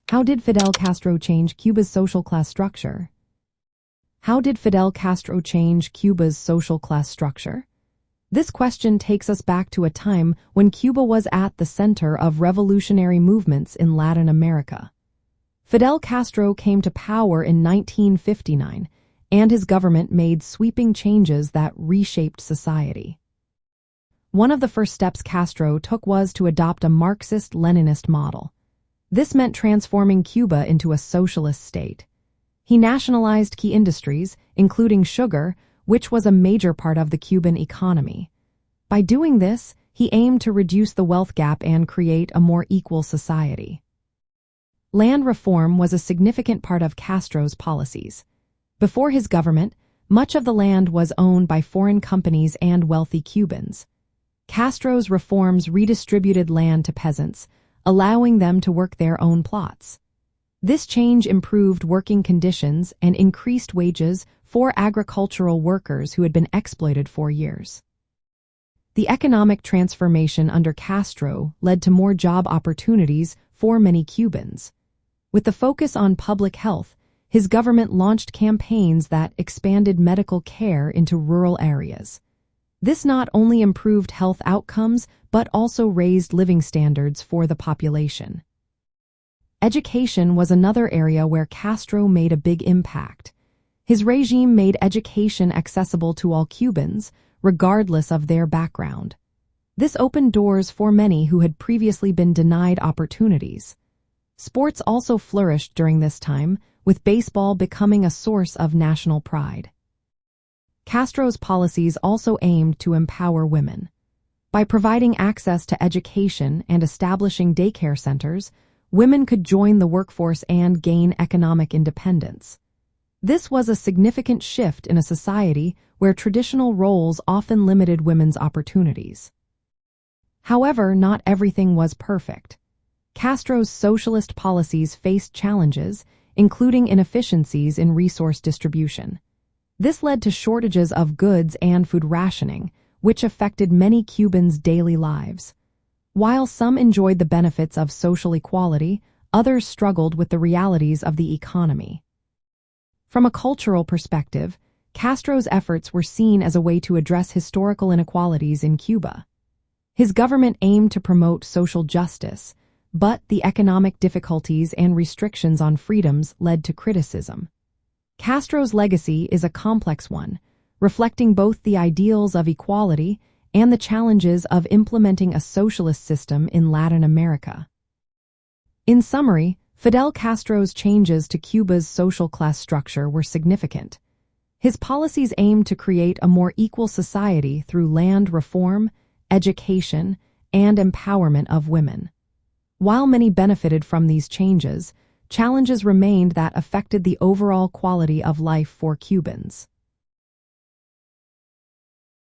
How did Fidel Castro change Cuba's social class structure? How did Fidel Castro change Cuba's social class structure? This question takes us back to a time when Cuba was at the center of revolutionary movements in Latin America. Fidel Castro came to power in 1959, and his government made sweeping changes that reshaped society. One of the first steps Castro took was to adopt a Marxist-Leninist model. This meant transforming Cuba into a socialist state. He nationalized key industries, including sugar, which was a major part of the Cuban economy. By doing this, he aimed to reduce the wealth gap and create a more equal society. Land reform was a significant part of Castro's policies. Before his government, much of the land was owned by foreign companies and wealthy Cubans. Castro's reforms redistributed land to peasants, allowing them to work their own plots. This change improved working conditions and increased wages for agricultural workers who had been exploited for years. The economic transformation under Castro led to more job opportunities for many Cubans. With the focus on public health, his government launched campaigns that expanded medical care into rural areas. This not only improved health outcomes, but also raised living standards for the population. Education was another area where Castro made a big impact. His regime made education accessible to all Cubans, regardless of their background. This opened doors for many who had previously been denied opportunities. Sports also flourished during this time, with baseball becoming a source of national pride. Castro's policies also aimed to empower women. By providing access to education and establishing daycare centers, women could join the workforce and gain economic independence. This was a significant shift in a society where traditional roles often limited women's opportunities. However, not everything was perfect. Castro's socialist policies faced challenges, including inefficiencies in resource distribution. This led to shortages of goods and food rationing, which affected many Cubans' daily lives. While some enjoyed the benefits of social equality, others struggled with the realities of the economy. From a cultural perspective, Castro's efforts were seen as a way to address historical inequalities in Cuba. His government aimed to promote social justice, but the economic difficulties and restrictions on freedoms led to criticism. Castro's legacy is a complex one, reflecting both the ideals of equality and the challenges of implementing a socialist system in Latin America. In summary, Fidel Castro's changes to Cuba's social class structure were significant. His policies aimed to create a more equal society through land reform, education, and empowerment of women. While many benefited from these changes, challenges remained that affected the overall quality of life for Cubans.